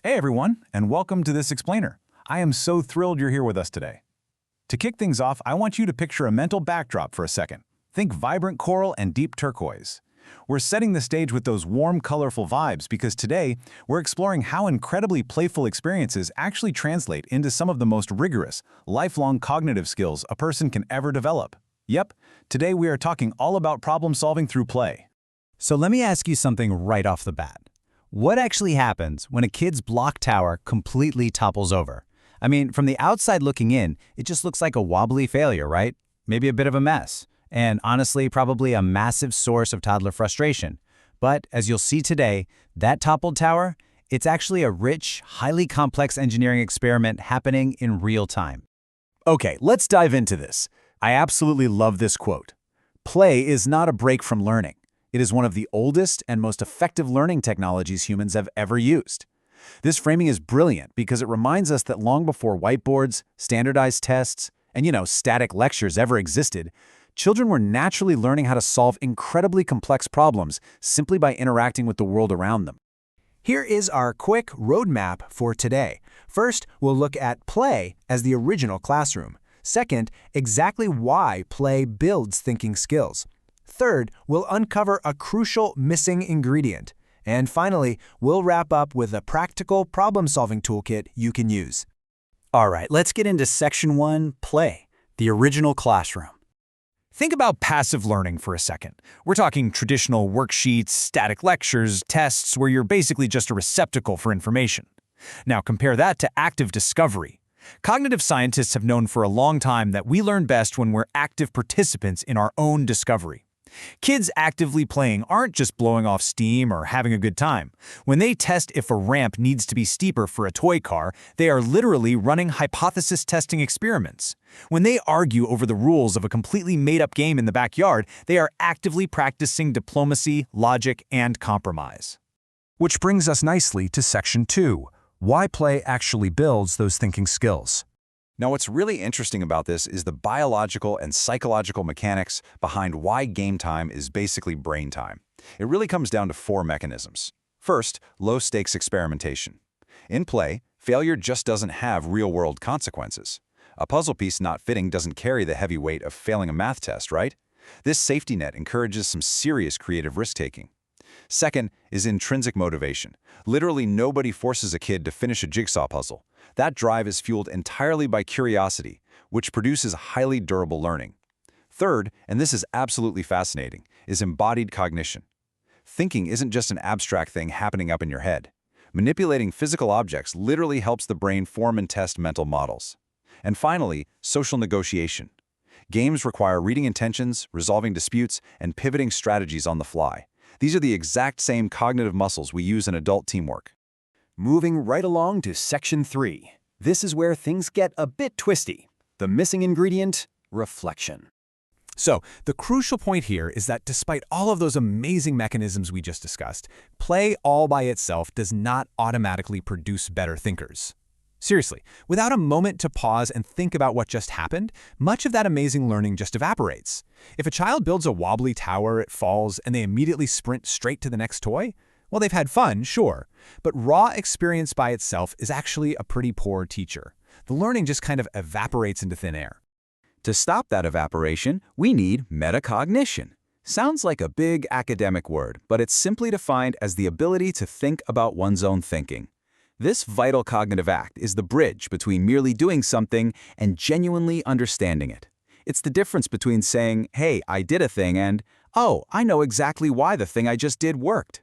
Hey everyone, and welcome to this explainer. I am so thrilled you're here with us today. To kick things off, I want you to picture a mental backdrop for a second. Think vibrant coral and deep turquoise. We're setting the stage with those warm, colorful vibes because today we're exploring how incredibly playful experiences actually translate into some of the most rigorous, lifelong cognitive skills a person can ever develop. Yep, today we are talking all about problem solving through play. So let me ask you something right off the bat. What actually happens when a kid's block tower completely topples over? I mean, from the outside looking in, it just looks like a wobbly failure, right? Maybe a bit of a mess. And honestly, probably a massive source of toddler frustration. But as you'll see today, that toppled tower, it's actually a rich, highly complex engineering experiment happening in real time. Okay, let's dive into this. I absolutely love this quote. Play is not a break from learning. It is one of the oldest and most effective learning technologies humans have ever used. This framing is brilliant because it reminds us that long before whiteboards, standardized tests, and static lectures ever existed, children were naturally learning how to solve incredibly complex problems simply by interacting with the world around them. Here is our quick roadmap for today. First, we'll look at play as the original classroom. Second, exactly why play builds thinking skills. Third, we'll uncover a crucial missing ingredient. And finally, we'll wrap up with a practical problem-solving toolkit you can use. All right, let's get into Section 1, Play, the original classroom. Think about passive learning for a second. We're talking traditional worksheets, static lectures, tests where you're basically just a receptacle for information. Now compare that to active discovery. Cognitive scientists have known for a long time that we learn best when we're active participants in our own discovery. Kids actively playing aren't just blowing off steam or having a good time. When they test if a ramp needs to be steeper for a toy car, they are literally running hypothesis-testing experiments. When they argue over the rules of a completely made-up game in the backyard, they are actively practicing diplomacy, logic, and compromise. Which brings us nicely to Section 2, why play actually builds those thinking skills. Now, what's really interesting about this is the biological and psychological mechanics behind why game time is basically brain time. It really comes down to four mechanisms. First, low-stakes experimentation. In play, failure just doesn't have real-world consequences. A puzzle piece not fitting doesn't carry the heavy weight of failing a math test, right? This safety net encourages some serious creative risk-taking. Second is intrinsic motivation. Literally nobody forces a kid to finish a jigsaw puzzle. That drive is fueled entirely by curiosity, which produces highly durable learning. Third, and this is absolutely fascinating, is embodied cognition. Thinking isn't just an abstract thing happening up in your head. Manipulating physical objects literally helps the brain form and test mental models. And finally, social negotiation. Games require reading intentions, resolving disputes, and pivoting strategies on the fly. These are the exact same cognitive muscles we use in adult teamwork. Moving right along to Section 3. This is where things get a bit twisty. The missing ingredient, reflection. So, the crucial point here is that despite all of those amazing mechanisms we just discussed, play all by itself does not automatically produce better thinkers. Seriously, without a moment to pause and think about what just happened, much of that amazing learning just evaporates. If a child builds a wobbly tower, it falls, and they immediately sprint straight to the next toy, well, they've had fun, sure, but raw experience by itself is actually a pretty poor teacher. The learning just kind of evaporates into thin air. To stop that evaporation, we need metacognition. Sounds like a big academic word, but it's simply defined as the ability to think about one's own thinking. This vital cognitive act is the bridge between merely doing something and genuinely understanding it. It's the difference between saying, hey, I did a thing, and, oh, I know exactly why the thing I just did worked.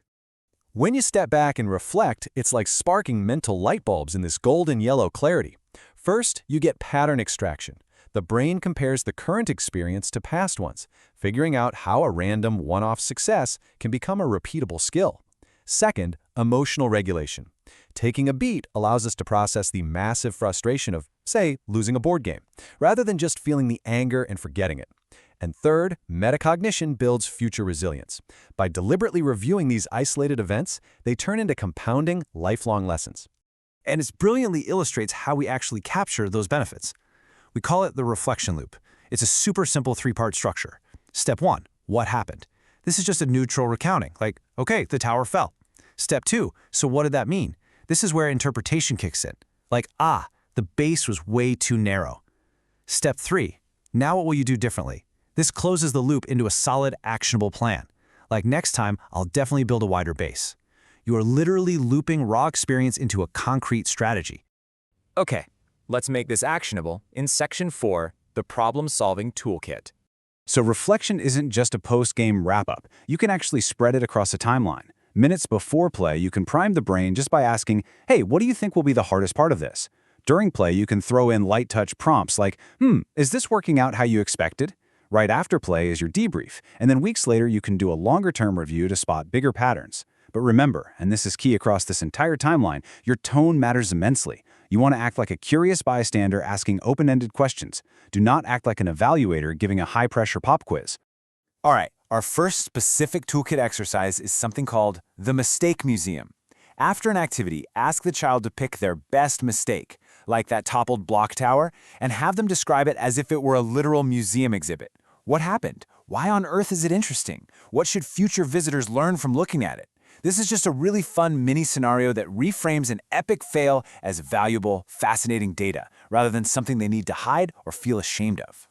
When you step back and reflect, it's like sparking mental light bulbs in this golden yellow clarity. First, you get pattern extraction. The brain compares the current experience to past ones, figuring out how a random one-off success can become a repeatable skill. Second, emotional regulation. Taking a beat allows us to process the massive frustration of, say, losing a board game, rather than just feeling the anger and forgetting it. And third, metacognition builds future resilience. By deliberately reviewing these isolated events, they turn into compounding, lifelong lessons. And it brilliantly illustrates how we actually capture those benefits. We call it the reflection loop. It's a super simple three-part structure. Step 1, what happened? This is just a neutral recounting, like, okay, the tower fell. Step 2, so what did that mean? This is where interpretation kicks in. Like, the base was way too narrow. Step 3. Now what will you do differently? This closes the loop into a solid, actionable plan. Like next time, I'll definitely build a wider base. You are literally looping raw experience into a concrete strategy. Okay, let's make this actionable in Section 4, the Problem-Solving Toolkit. So reflection isn't just a post-game wrap-up. You can actually spread it across a timeline. Minutes before play, you can prime the brain just by asking, hey, what do you think will be the hardest part of this? During play, you can throw in light-touch prompts like, is this working out how you expected? Right after play is your debrief, and then weeks later you can do a longer-term review to spot bigger patterns. But remember, and this is key across this entire timeline, your tone matters immensely. You want to act like a curious bystander asking open-ended questions. Do not act like an evaluator giving a high-pressure pop quiz. All right, our first specific toolkit exercise is something called the Mistake Museum. After an activity, ask the child to pick their best mistake, like that toppled block tower, and have them describe it as if it were a literal museum exhibit. What happened? Why on earth is it interesting? What should future visitors learn from looking at it? This is just a really fun mini scenario that reframes an epic fail as valuable, fascinating data, rather than something they need to hide or feel ashamed of.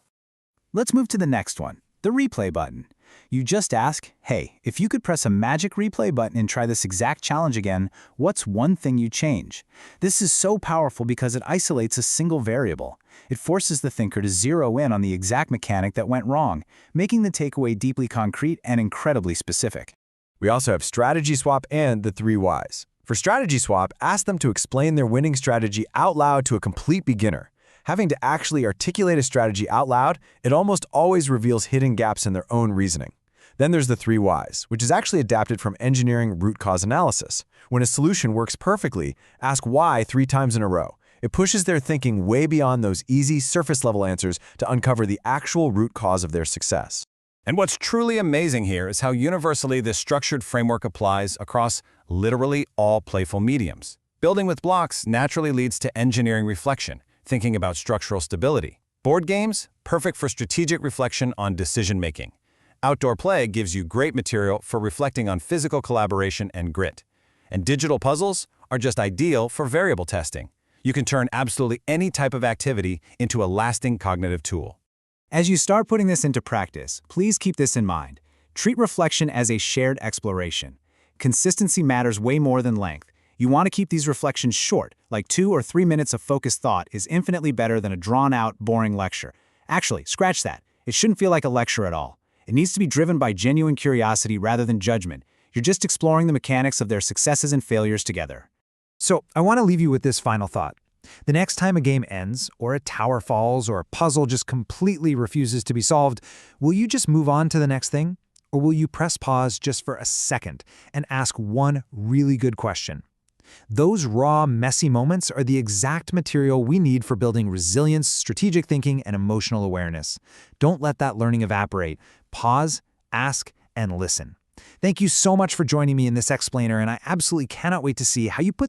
Let's move to the next one, the replay button. You just ask, hey, if you could press a magic replay button and try this exact challenge again, what's one thing you change? This is so powerful because it isolates a single variable. It forces the thinker to zero in on the exact mechanic that went wrong, making the takeaway deeply concrete and incredibly specific. We also have strategy swap and the 3 whys. For strategy swap, ask them to explain their winning strategy out loud to a complete beginner. Having to actually articulate a strategy out loud, it almost always reveals hidden gaps in their own reasoning. Then there's the 3 whys, which is actually adapted from engineering root cause analysis. When a solution works perfectly, ask why 3 times in a row. It pushes their thinking way beyond those easy, surface-level answers to uncover the actual root cause of their success. And what's truly amazing here is how universally this structured framework applies across literally all playful mediums. Building with blocks naturally leads to engineering reflection, thinking about structural stability. Board games, perfect for strategic reflection on decision-making. Outdoor play gives you great material for reflecting on physical collaboration and grit. And digital puzzles are just ideal for variable testing. You can turn absolutely any type of activity into a lasting cognitive tool. As you start putting this into practice, please keep this in mind. Treat reflection as a shared exploration. Consistency matters way more than length. You want to keep these reflections short, like 2 or 3 minutes of focused thought is infinitely better than a drawn-out, boring lecture. Actually, scratch that. It shouldn't feel like a lecture at all. It needs to be driven by genuine curiosity rather than judgment. You're just exploring the mechanics of their successes and failures together. So, I want to leave you with this final thought. The next time a game ends, or a tower falls, or a puzzle just completely refuses to be solved, will you just move on to the next thing? Or will you press pause just for a second and ask one really good question? Those raw, messy moments are the exact material we need for building resilience, strategic thinking, and emotional awareness. Don't let that learning evaporate. Pause, ask, and listen. Thank you so much for joining me in this explainer, and I absolutely cannot wait to see how you put